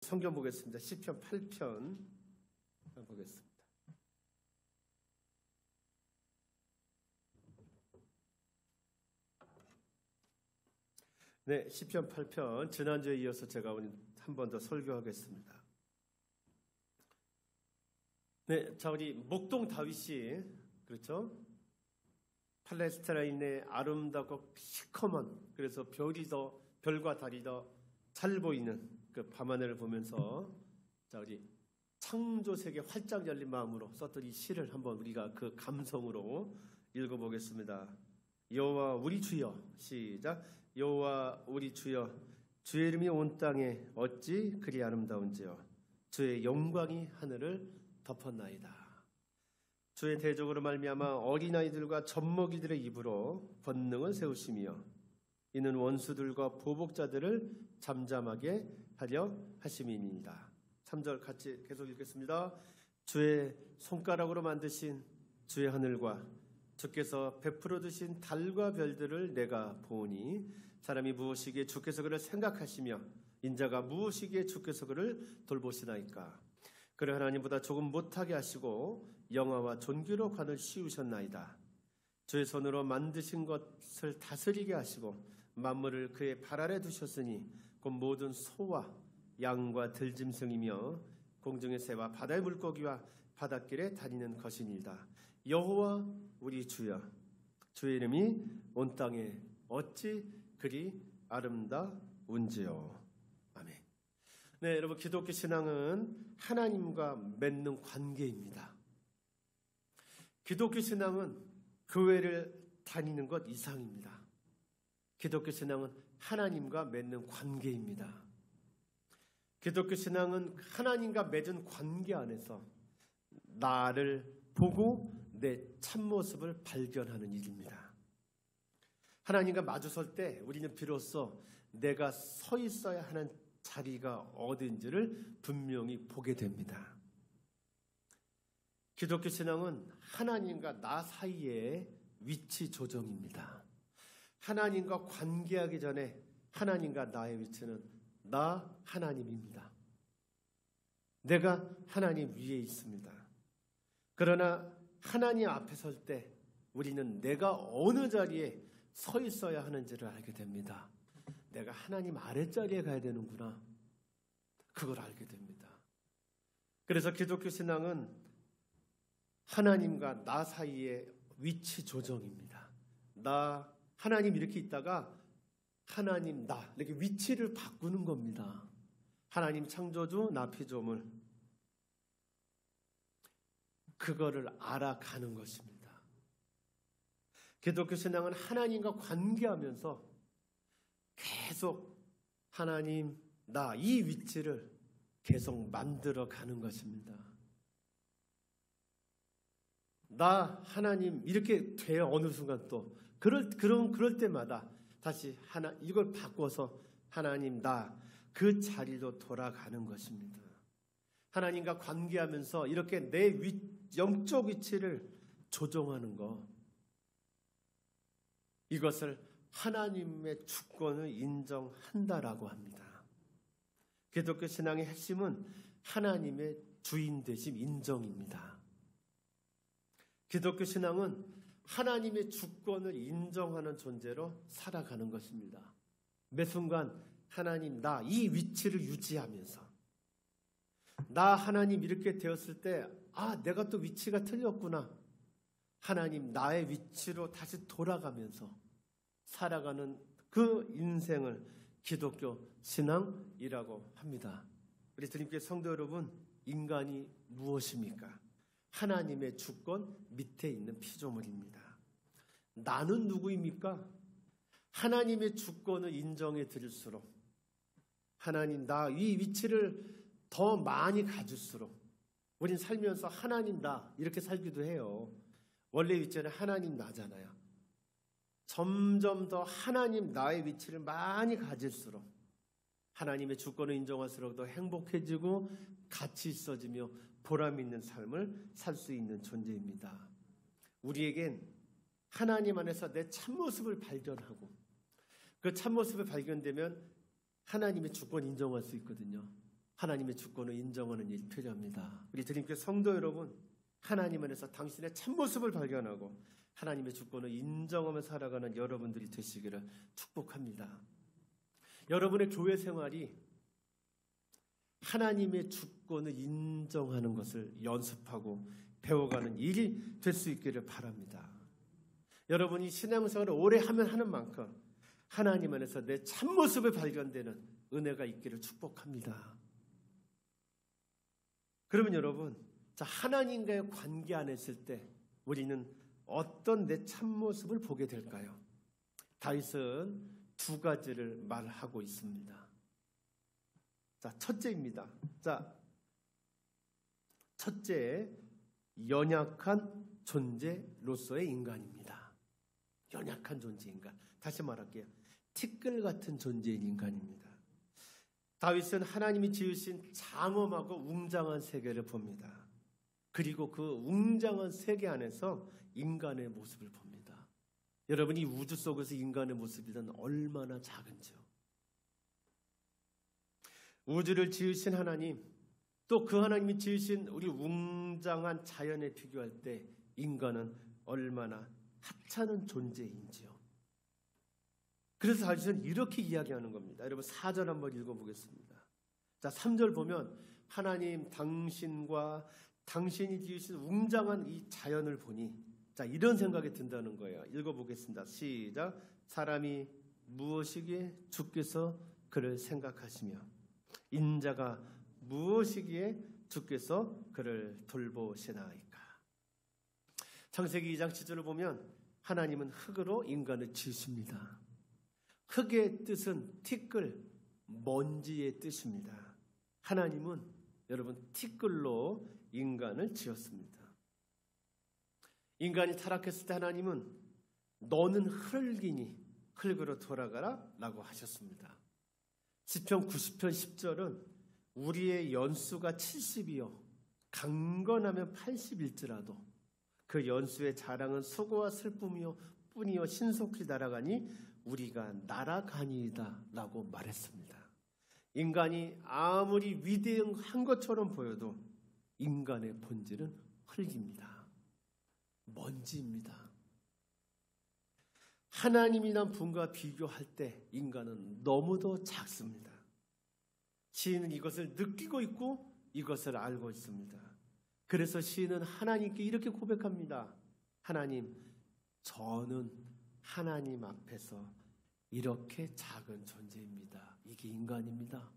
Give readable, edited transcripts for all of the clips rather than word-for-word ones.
성경 보겠습니다. 시편 8편 보겠습니다. 네, 시편 8편 지난주에 이어서 제가 오늘 한 번 더 설교하겠습니다. 네, 자 우리 목동 다윗이 그렇죠? 팔레스타인의 아름답고 시커먼 그래서 별과 달이 더 잘 보이는 그 밤하늘을 보면서 자 우리 창조세계 활짝 열린 마음으로 썼던 이 시를 한번 우리가 그 감성으로 읽어보겠습니다. 여호와 우리 주여 시작. 여호와 우리 주여 주의 이름이 온 땅에 어찌 그리 아름다운지요 주의 영광이 하늘을 덮었나이다. 주의 대적으로 말미암아 어린아이들과 젖먹이들의 입으로 권능을 세우시며 이는 원수들과 보복자들을 잠잠하게 하려 하심이니이다. 3절 같이 계속 읽겠습니다. 주의 손가락으로 만드신 주의 하늘과 주께서 베풀어 두신 달과 별들을 내가 보니 사람이 무엇이기에 주께서 그를 생각하시며 인자가 무엇이기에 주께서 그를 돌보시나이까. 그를 하나님보다 조금 못하게 하시고 영화와 존귀로 관을 씌우셨나이다. 주의 손으로 만드신 것을 다스리게 하시고 만물을 그의 발 아래 두셨으니 곧 모든 소와 양과 들짐승이며 공중의 새와 바다의 물고기와 바닷길에 다니는 것이니이다. 여호와 우리 주여 주의 이름이 온 땅에 어찌 그리 아름다운지요. 아멘. 네, 여러분 기독교 신앙은 하나님과 맺는 관계입니다. 기독교 신앙은 교회를 다니는 것 이상입니다. 기독교 신앙은 하나님과 맺는 관계입니다. 기독교 신앙은 하나님과 맺은 관계 안에서 나를 보고 내 참모습을 발견하는 일입니다. 하나님과 마주설 때 우리는 비로소 내가 서 있어야 하는 자리가 어딘지를 분명히 보게 됩니다. 기독교 신앙은 하나님과 나 사이의 위치 조정입니다. 하나님과 관계하기 전에 하나님과 나의 위치는 나 하나님입니다. 내가 하나님 위에 있습니다. 그러나 하나님 앞에 설 때 우리는 내가 어느 자리에 서 있어야 하는지를 알게 됩니다. 내가 하나님 아랫자리에 가야 되는구나. 그걸 알게 됩니다. 그래서 기독교 신앙은 하나님과 나 사이의 위치 조정입니다. 나 하나님 이렇게 있다가 하나님 나 이렇게 위치를 바꾸는 겁니다. 하나님 창조주 나 피조물 그거를 알아가는 것입니다. 기독교 신앙은 하나님과 관계하면서 계속 하나님 나 이 위치를 계속 만들어 가는 것입니다. 나 하나님 이렇게 돼요. 어느 순간 또 그럴 때마다 다시 이걸 바꿔서 하나님 나 그 자리로 돌아가는 것입니다. 하나님과 관계하면서 이렇게 내 영적 위치를 조정하는 것, 이것을 하나님의 주권을 인정한다라고 합니다. 기독교 신앙의 핵심은 하나님의 주인 되심 인정입니다. 기독교 신앙은 하나님의 주권을 인정하는 존재로 살아가는 것입니다. 매 순간 하나님 나 이 위치를 유지하면서 나 하나님 이렇게 되었을 때 내가 또 위치가 틀렸구나. 하나님 나의 위치로 다시 돌아가면서 살아가는 그 인생을 기독교 신앙이라고 합니다. 우리 주님께 성도 여러분, 인간이 무엇입니까? 하나님의 주권 밑에 있는 피조물입니다. 나는 누구입니까? 하나님의 주권을 인정해 드릴수록 하나님 나 이 위치를 더 많이 가질수록 우린 살면서 하나님 나 이렇게 살기도 해요. 원래 위치는 하나님 나잖아요. 점점 더 하나님 나의 위치를 많이 가질수록 하나님의 주권을 인정할수록 더 행복해지고 가치 있어지며 보람 있는 삶을 살 수 있는 존재입니다. 우리에겐 하나님 안에서 내 참모습을 발견하고 그 참모습이 발견되면 하나님의 주권 인정할 수 있거든요. 하나님의 주권을 인정하는 일이 필요합니다. 우리 주님께 성도 여러분, 하나님 안에서 당신의 참모습을 발견하고 하나님의 주권을 인정하며 살아가는 여러분들이 되시기를 축복합니다. 여러분의 교회 생활이 하나님의 주권을 인정하는 것을 연습하고 배워가는 일이 될 수 있기를 바랍니다. 여러분이 신앙생활을 오래 하면 하는 만큼 하나님 안에서 내 참모습을 발견되는 은혜가 있기를 축복합니다. 그러면 여러분, 하나님과의 관계 안에 있을 때 우리는 어떤 내 참모습을 보게 될까요? 다윗은 두 가지를 말하고 있습니다. 첫째입니다. 첫째, 연약한 존재로서의 인간입니다. 연약한 존재 인간. 다시 말할게요. 티끌 같은 존재인 인간입니다. 다윗은 하나님이 지으신 장엄하고 웅장한 세계를 봅니다. 그리고 그 웅장한 세계 안에서 인간의 모습을 봅니다. 여러분이 우주 속에서 인간의 모습이란 얼마나 작은지요. 우주를 지으신 하나님, 또 그 하나님이 지으신 우리 웅장한 자연에 비교할 때 인간은 얼마나 하찮은 존재인지요. 그래서 다윗은 이렇게 이야기하는 겁니다. 여러분 4절 한번 읽어보겠습니다. 3절 보면 하나님 당신과 당신이 지으신 웅장한 이 자연을 보니 이런 생각이 든다는 거예요. 읽어보겠습니다. 시작. 사람이 무엇이기에 주께서 그를 생각하시며 인자가 무엇이기에 주께서 그를 돌보시나이까. 창세기 2장 7절을 보면 하나님은 흙으로 인간을 지으십니다. 흙의 뜻은 티끌, 먼지의 뜻입니다. 하나님은 여러분 티끌로 인간을 지었습니다. 인간이 타락했을 때 하나님은 너는 흙이니 흙으로 돌아가라 라고 하셨습니다. 시편 90편 10절은 우리의 연수가 70이요 강건하면 80일지라도 그 연수의 자랑은 수고와 슬픔이요 뿐이요 신속히 날아가니 우리가 날아가니이다 라고 말했습니다. 인간이 아무리 위대한 것처럼 보여도 인간의 본질은 흙입니다. 먼지입니다. 하나님이란 분과 비교할 때 인간은 너무도 작습니다. 시인은 이것을 느끼고 있고 이것을 알고 있습니다. 그래서 시인은 하나님께 이렇게 고백합니다. 하나님, 저는 하나님 앞에서 이렇게 작은 존재입니다. 이게 인간입니다.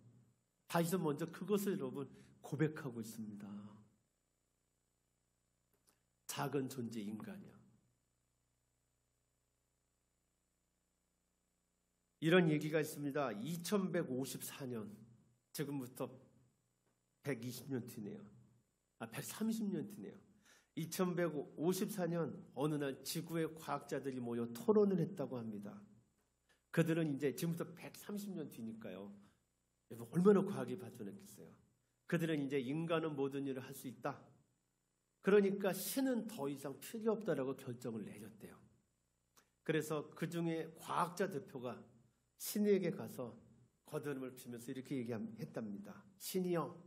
다윗은 먼저 그것을 여러분 고백하고 있습니다. 작은 존재 인간이요. 이런 얘기가 있습니다. 2154년, 지금부터 120년 뒤네요. 130년 뒤네요. 2154년 어느 날 지구의 과학자들이 모여 토론을 했다고 합니다. 그들은 이제 지금부터 130년 뒤니까요. 얼마나 과학이 발전했겠어요. 그들은 이제 인간은 모든 일을 할 수 있다. 그러니까 신은 더 이상 필요 없다라고 결정을 내렸대요. 그래서 그 중에 과학자 대표가 신에게 가서 거듭을 피면서 이렇게 얘기했답니다. 신이여,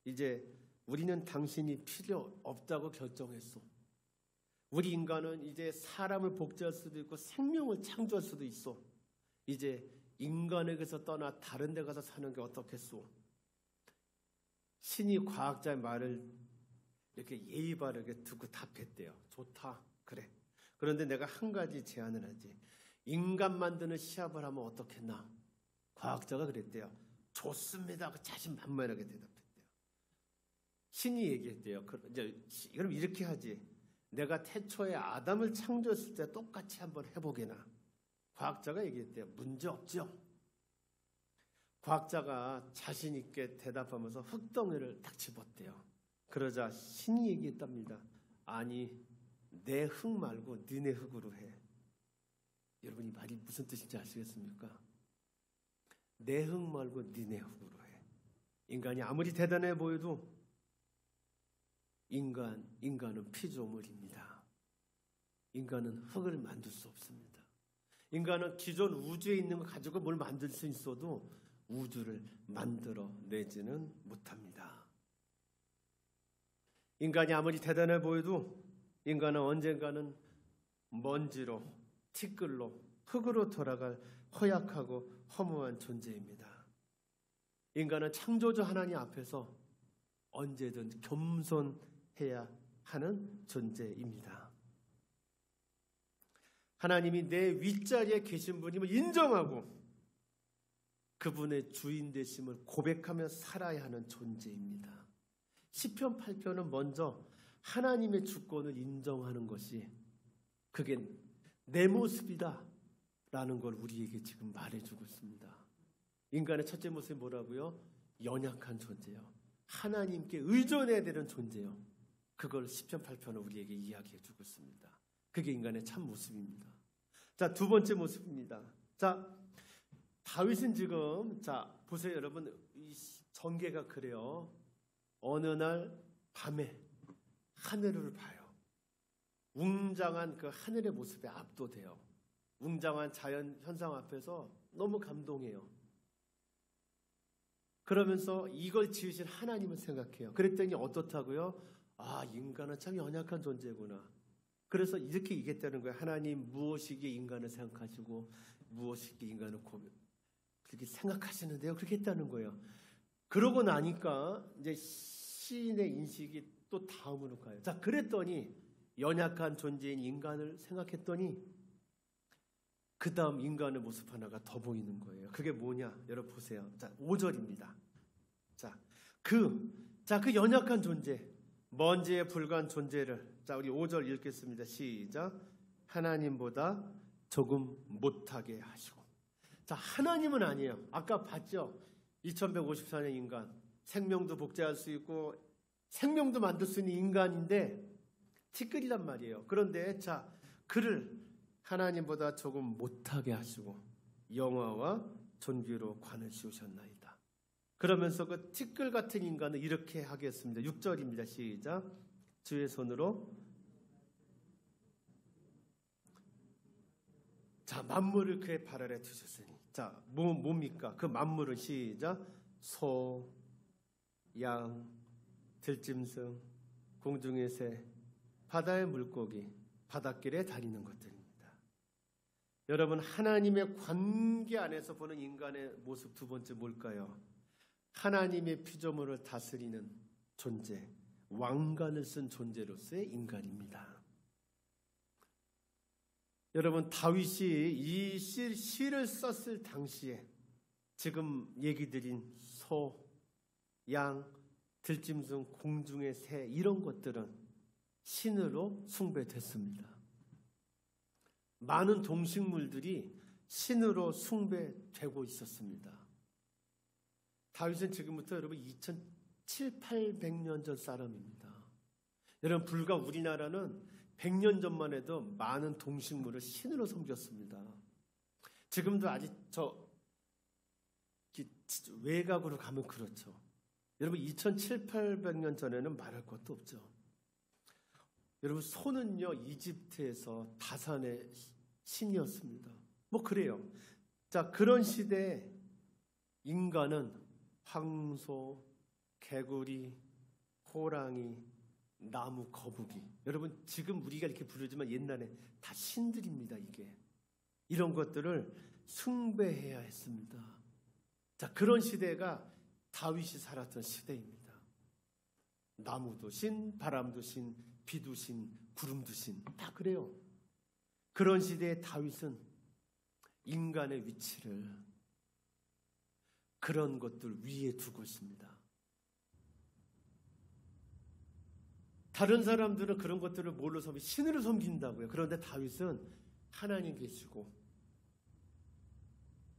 이제 우리는 당신이 필요 없다고 결정했소. 우리 인간은 이제 사람을 복제할 수도 있고 생명을 창조할 수도 있어. 이제 인간에게서 떠나 다른 데 가서 사는 게 어떻겠소? 신이 과학자의 말을 이렇게 예의 바르게 듣고 답했대요. 좋다, 그래. 그런데 내가 한 가지 제안을 하지. 인간 만드는 시합을 하면 어떻겠나? 과학자가 그랬대요. 좋습니다. 자신만만하게 대답했대요. 신이 얘기했대요. 그럼 이렇게 하지. 내가 태초에 아담을 창조했을 때 똑같이 한번 해보게나. 과학자가 얘기했대요. 문제 없죠. 과학자가 자신 있게 대답하면서 흙덩이를 딱 집었대요. 그러자 신이 얘기했답니다. 아니, 내 흙 말고 너네 흙으로 해. 여러분 이 말이 무슨 뜻인지 아시겠습니까? 내 흙 말고 너네 흙으로 해. 인간이 아무리 대단해 보여도 인간은 피조물입니다. 인간은 흙을 만들 수 없습니다. 인간은 기존 우주에 있는 거 가지고 뭘 만들 수 있어도 우주를 만들어 내지는 못합니다. 인간이 아무리 대단해 보여도 인간은 언젠가는 먼지로, 티끌로, 흙으로 돌아갈 허약하고 허무한 존재입니다. 인간은 창조주 하나님 앞에서 언제든 겸손해야 하는 존재입니다. 하나님이 내 윗자리에 계신 분임을 인정하고 그분의 주인 되심을 고백하며 살아야 하는 존재입니다. 시편 8편은 먼저 하나님의 주권을 인정하는 것이 그게 내 모습이다 라는 걸 우리에게 지금 말해주고 있습니다. 인간의 첫째 모습이 뭐라고요? 연약한 존재요. 하나님께 의존해야 되는 존재요. 그걸 시편 8편은 우리에게 이야기해주고 있습니다. 그게 인간의 참 모습입니다. 자, 두 번째 모습입니다. 자, 다윗은 지금, 자, 보세요, 여러분. 이 전개가 그래요. 어느 날 밤에 하늘을 봐요. 웅장한 그 하늘의 모습에 압도돼요. 웅장한 자연 현상 앞에서 너무 감동해요. 그러면서 이걸 지으신 하나님을 생각해요. 그랬더니 어떻다고요? 아, 인간은 참 연약한 존재구나. 그래서 이렇게 얘기했다는 거예요. 하나님 무엇이기에 인간을 생각하시고 무엇이기에 인간을 그렇게 생각하시는데요. 그렇게 했다는 거예요. 그러고 나니까 이제 시인의 인식이 또 다음으로 가요. 자, 그랬더니 연약한 존재인 인간을 생각했더니 그 다음 인간의 모습 하나가 더 보이는 거예요. 그게 뭐냐? 여러분 보세요. 자, 5절입니다. 그 연약한 존재, 먼지에 불과한 존재를, 자, 우리 5절 읽겠습니다. 시작. 하나님보다 조금 못하게 하시고. 자, 하나님은 아니에요. 아까 봤죠? 2154년 인간, 생명도 복제할 수 있고 생명도 만들 수 있는 인간인데 티끌이란 말이에요. 그런데 자, 그를 하나님보다 조금 못하게 하시고 영화와 존귀로 관을 씌우셨나이다. 그러면서 그 티끌 같은 인간을 이렇게 하겠습니다. 6절입니다. 시작. 주의 손으로 자, 만물을 그의 발 아래 두셨으니. 자, 뭡니까? 그 만물은 시작. 소, 양, 들짐승, 공중의 새, 바다의 물고기, 바닷길에 다니는 것들입니다. 여러분, 하나님의 관계 안에서 보는 인간의 모습 두 번째 뭘까요? 하나님의 피조물을 다스리는 존재, 왕관을 쓴 존재로서의 인간입니다. 여러분, 다윗이 이 시를 썼을 당시에 지금 얘기 드린 소, 양, 들짐승, 공중의 새 이런 것들은 신으로 숭배됐습니다. 많은 동식물들이 신으로 숭배되고 있었습니다. 다윗은 지금부터 여러분 2700~800년 전 사람입니다. 여러분, 불과 우리나라는 100년 전만 해도 많은 동식물을 신으로 섬겼습니다. 지금도 아직 외곽으로 가면 그렇죠. 여러분, 2700~800년 전에는 말할 것도 없죠. 여러분, 소는요, 이집트에서 다산의 신이었습니다. 뭐 그래요. 자, 그런 시대에 인간은 황소, 개구리, 호랑이, 나무, 거북이. 여러분, 지금 우리가 이렇게 부르지만 옛날에 다 신들입니다. 이게 이런 것들을 숭배해야 했습니다. 자, 그런 시대가 다윗이 살았던 시대입니다. 나무도 신, 바람도 신, 비도 신, 구름도 신, 다 그래요. 그런 시대의 다윗은 인간의 위치를 그런 것들 위에 두고 있습니다. 다른 사람들은 그런 것들을 뭘로 섬기? 신으로 섬긴다고요. 그런데 다윗은 하나님 계시고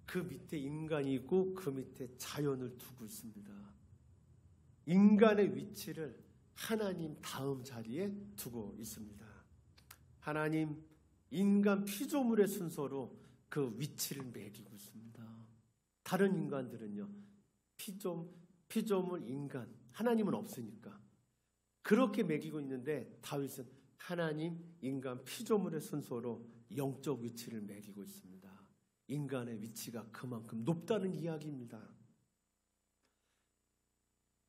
그 밑에 인간이 있고 그 밑에 자연을 두고 있습니다. 인간의 위치를 하나님 다음 자리에 두고 있습니다. 하나님 인간 피조물의 순서로 그 위치를 매기고 있습니다. 다른 인간들은요, 피조물 인간, 하나님은 없으니까 그렇게 매기고 있는데 다윗은 하나님 인간 피조물의 순서로 영적 위치를 매기고 있습니다. 인간의 위치가 그만큼 높다는 이야기입니다.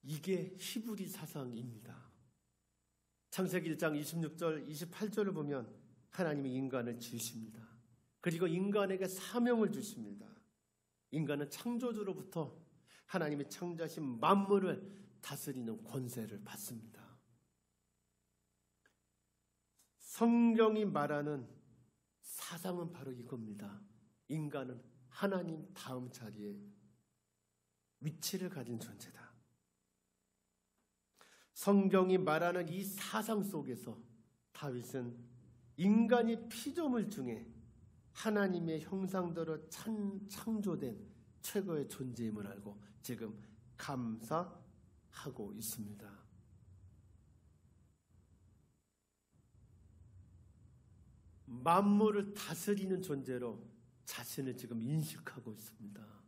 이게 히브리 사상입니다. 창세기 1장 26절, 28절을 보면 하나님이 인간을 지으십니다. 그리고 인간에게 사명을 주십니다. 인간은 창조주로부터 하나님이 창조하신 만물을 다스리는 권세를 받습니다. 성경이 말하는 사상은 바로 이겁니다. 인간은 하나님 다음 자리에 위치를 가진 존재다. 성경이 말하는 이 사상 속에서 다윗은 인간이 피조물 중에 하나님의 형상대로 창조된 최고의 존재임을 알고 지금 감사하고 있습니다. 만물을 다스리는 존재로 자신을 지금 인식하고 있습니다.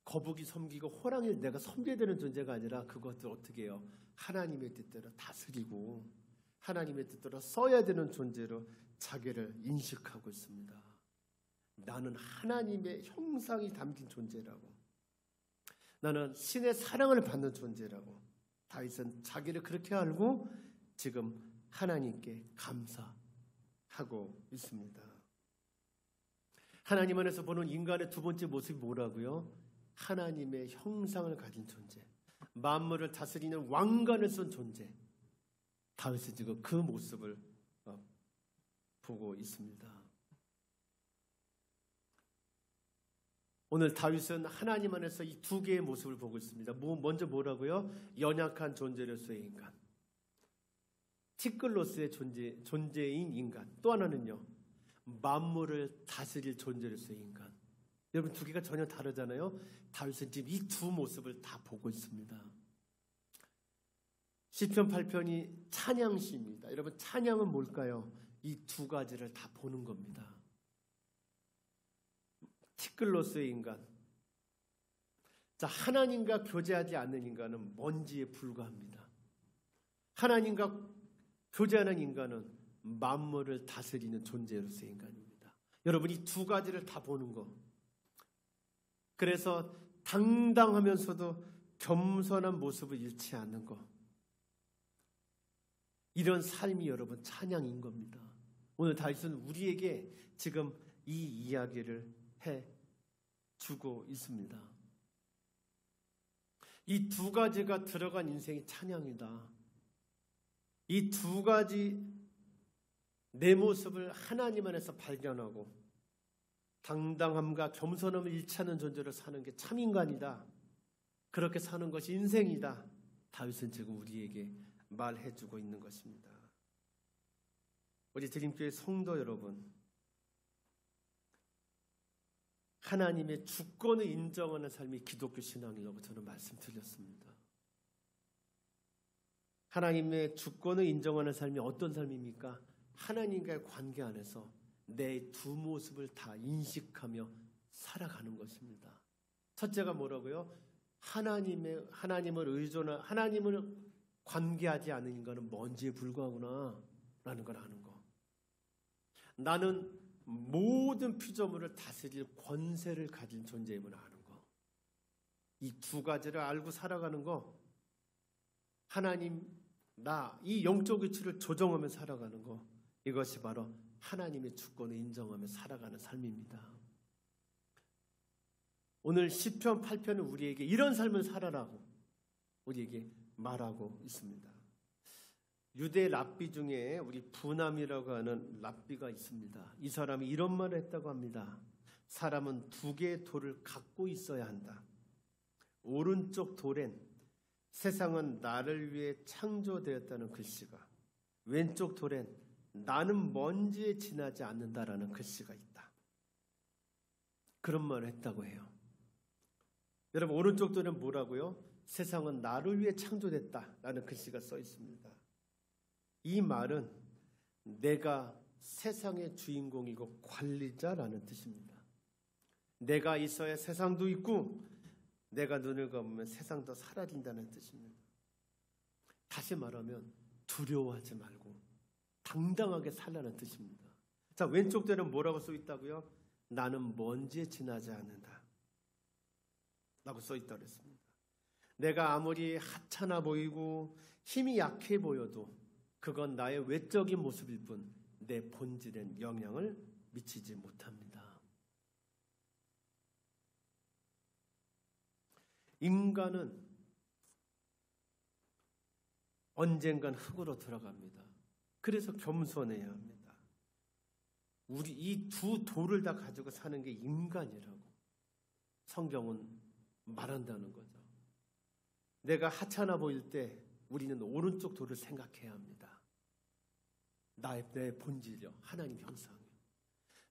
거북이 섬기고 호랑이를 내가 섬겨야 되는 존재가 아니라 그것을 어떻게 해요? 하나님의 뜻대로 다스리고 하나님의 뜻대로 써야 되는 존재로 자기를 인식하고 있습니다. 나는 하나님의 형상이 담긴 존재라고, 나는 신의 사랑을 받는 존재라고 다윗은 자기를 그렇게 알고 지금 하나님께 감사하고 있습니다. 하나님 안에서 보는 인간의 두 번째 모습이 뭐라고요? 하나님의 형상을 가진 존재, 만물을 다스리는 왕관을 쓴 존재. 다윗은 지금 그 모습을 보고 있습니다. 오늘 다윗은 하나님 안에서 이 두 개의 모습을 보고 있습니다. 먼저 뭐라고요? 연약한 존재로서의 인간, 티끌로서의 존재인 인간. 또 하나는요, 만물을 다스릴 존재로서의 인간. 여러분, 두 개가 전혀 다르잖아요. 다윗은 지금 이 두 모습을 다 보고 있습니다. 시편 8편이 찬양시입니다. 여러분, 찬양은 뭘까요? 이 두 가지를 다 보는 겁니다. 티끌로서의 인간. 자, 하나님과 교제하지 않는 인간은 먼지에 불과합니다. 하나님과 교제하는 인간은 만물을 다스리는 존재로서의 인간입니다. 여러분, 이 두 가지를 다 보는 거. 그래서 당당하면서도 겸손한 모습을 잃지 않는 거. 이런 삶이 여러분 찬양인 겁니다. 오늘 다윗은 우리에게 지금 이 이야기를 해주고 있습니다. 이 두 가지가 들어간 인생이 찬양이다. 이 두 가지 내 모습을 하나님 안에서 발견하고 당당함과 겸손함을 잃지 않는 존재로 사는 게 참 인간이다. 그렇게 사는 것이 인생이다. 다윗은 지금 우리에게 말해주고 있는 것입니다. 우리 드림교회 성도 여러분, 하나님의 주권을 인정하는 삶이 기독교 신앙이라고 저는 말씀드렸습니다. 하나님의 주권을 인정하는 삶이 어떤 삶입니까? 하나님과의 관계 안에서 내 두 모습을 다 인식하며 살아가는 것입니다. 첫째가 뭐라고요? 하나님을 의존한, 하나님을 관계하지 않는 인간은 먼지에 불과하구나 라는 걸 아는 거. 나는 모든 피조물을 다스릴 권세를 가진 존재임을 아는 거. 이 두 가지를 알고 살아가는 거. 하나님, 나, 이 영적 위치를 조정하며 살아가는 거. 이것이 바로 하나님의 주권을 인정하며 살아가는 삶입니다. 오늘 시편 8편은 우리에게 이런 삶을 살아라고 우리에게 말하고 있습니다. 유대 랍비 중에 우리 부남이라고 하는 랍비가 있습니다. 이 사람이 이런 말을 했다고 합니다. 사람은 두 개의 돌을 갖고 있어야 한다. 오른쪽 돌엔 세상은 나를 위해 창조되었다는 글씨가, 왼쪽 돌엔 나는 먼지에 지나지 않는다라는 글씨가 있다. 그런 말을 했다고 해요. 여러분, 오른쪽 돌은 뭐라고요? 세상은 나를 위해 창조됐다라는 글씨가 써 있습니다. 이 말은 내가 세상의 주인공이고 관리자라는 뜻입니다. 내가 있어야 세상도 있고 내가 눈을 감으면 세상도 사라진다는 뜻입니다. 다시 말하면 두려워하지 말고 당당하게 살라는 뜻입니다. 자, 왼쪽 돌은 뭐라고 써 있다고요? 나는 먼지에 지나지 않는다 라고 써 있다고 했습니다. 내가 아무리 하찮아 보이고 힘이 약해 보여도 그건 나의 외적인 모습일 뿐 내 본질엔 영향을 미치지 못합니다. 인간은 언젠간 흙으로 들어갑니다. 그래서 겸손해야 합니다. 우리 이 두 돌을 다 가지고 사는 게 인간이라고 성경은 말한다는 거죠. 내가 하찮아 보일 때 우리는 오른쪽 돌을 생각해야 합니다. 내 본질이요, 하나님 형상이요.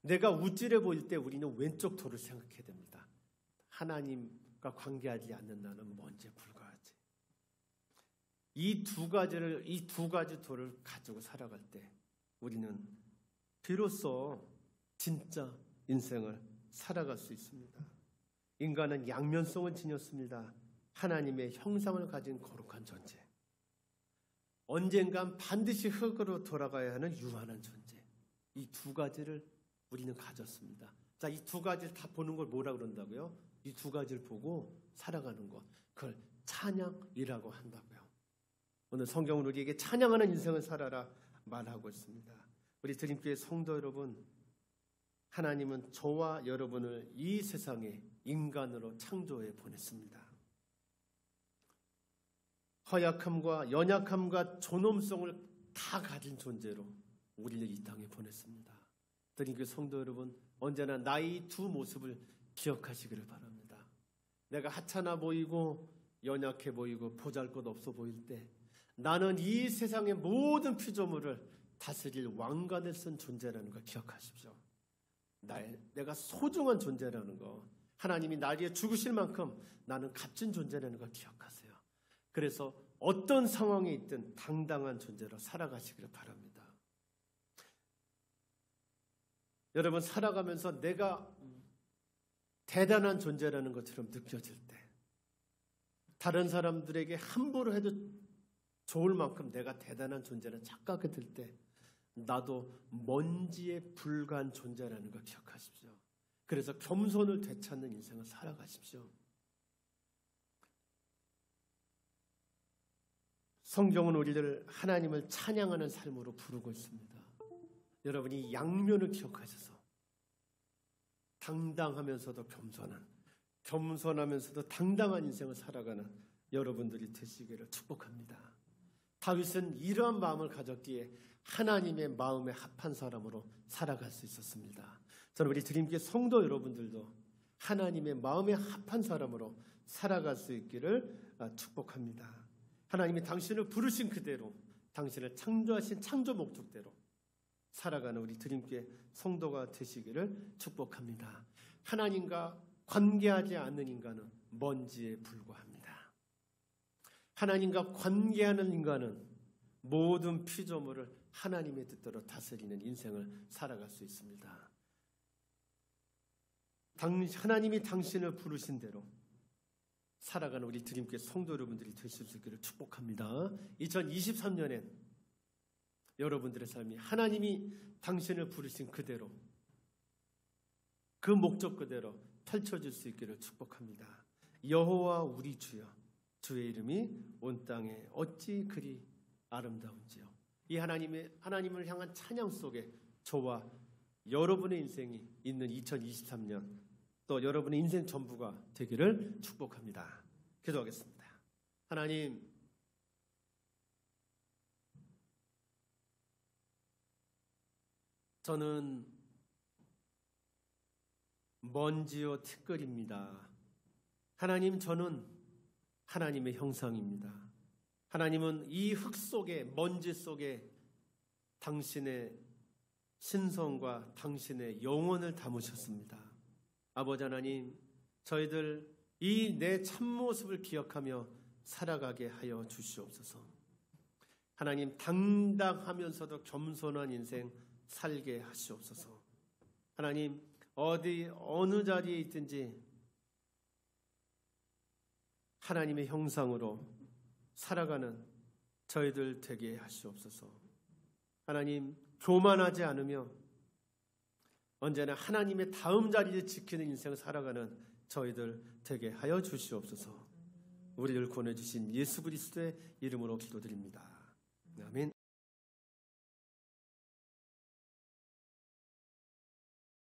내가 우쭐해 보일 때 우리는 왼쪽 돌을 생각해야 됩니다. 하나님과 관계하지 않는 나는 먼지에 불과하지. 이 두 가지 돌을 가지고 살아갈 때 우리는 비로소 진짜 인생을 살아갈 수 있습니다. 인간은 양면성을 지녔습니다. 하나님의 형상을 가진 거룩한 존재. 언젠간 반드시 흙으로 돌아가야 하는 유한한 존재. 이 두 가지를 우리는 가졌습니다. 자, 이 두 가지를 다 보는 걸 뭐라 그런다고요? 이 두 가지를 보고 살아가는 것. 그걸 찬양이라고 한다고요. 오늘 성경은 우리에게 찬양하는 인생을 살아라 말하고 있습니다. 우리 드림교회 성도 여러분, 하나님은 저와 여러분을 이 세상에 인간으로 창조해 보냈습니다. 허약함과 연약함과 존엄성을 다 가진 존재로 우리를 이 땅에 보냈습니다. 드림교회 성도 여러분, 언제나 나의 두 모습을 기억하시기를 바랍니다. 내가 하찮아 보이고 연약해 보이고 보잘것없어 보일 때 나는 이 세상의 모든 피조물을 다스릴 왕관을 쓴 존재라는 걸 기억하십시오. 내가 소중한 존재라는 거, 하나님이 날 위해 죽으실 만큼 나는 값진 존재라는 걸 기억하세요. 그래서 어떤 상황에 있든 당당한 존재로 살아가시기를 바랍니다. 여러분, 살아가면서 내가 대단한 존재라는 것처럼 느껴질 때, 다른 사람들에게 함부로 해도 좋을 만큼 내가 대단한 존재를 착각이 들 때 나도 먼지에 불과한 존재라는 걸 기억하십시오. 그래서 겸손을 되찾는 인생을 살아가십시오. 성경은 우리를 하나님을 찬양하는 삶으로 부르고 있습니다. 여러분이 양면을 기억하셔서 당당하면서도 겸손하면서도 당당한 인생을 살아가는 여러분들이 되시기를 축복합니다. 다윗은 이러한 마음을 가졌기에 하나님의 마음에 합한 사람으로 살아갈 수 있었습니다. 저는 우리 드림교회 성도 여러분들도 하나님의 마음에 합한 사람으로 살아갈 수 있기를 축복합니다. 하나님이 당신을 부르신 그대로, 당신을 창조하신 창조 목적대로 살아가는 우리 드림교회 성도가 되시기를 축복합니다. 하나님과 관계하지 않는 인간은 먼지에 불과합니다. 하나님과 관계하는 인간은 모든 피조물을 하나님의 뜻대로 다스리는 인생을 살아갈 수 있습니다. 하나님이 당신을 부르신 대로 살아가는 우리 드림교회 성도 여러분들이 되실 수 있기를 축복합니다. 2023년엔 여러분들의 삶이 하나님이 당신을 부르신 그대로, 그 목적 그대로 펼쳐질 수 있기를 축복합니다. 여호와 우리 주여, 주의 이름이 온 땅에 어찌 그리 아름다운지요. 이 하나님을 향한 찬양 속에 저와 여러분의 인생이 있는 2023년, 또 여러분의 인생 전부가 되기를 축복합니다. 기도하겠습니다. 하나님, 저는 먼지요 티끌입니다. 하나님, 저는 하나님의 형상입니다. 하나님은 이 흙 속에, 먼지 속에 당신의 신성과 당신의 영혼을 담으셨습니다. 아버지 하나님, 저희들 이 내 참모습을 기억하며 살아가게 하여 주시옵소서. 하나님, 당당하면서도 겸손한 인생 살게 하시옵소서. 하나님, 어느 자리에 있든지 하나님의 형상으로 살아가는 저희들 되게 하시옵소서. 하나님, 교만하지 않으며 언제나 하나님의 다음 자리를 지키는 인생을 살아가는 저희들 되게 하여 주시옵소서. 우리를 구원해 주신 예수 그리스도의 이름으로 기도드립니다. 아멘.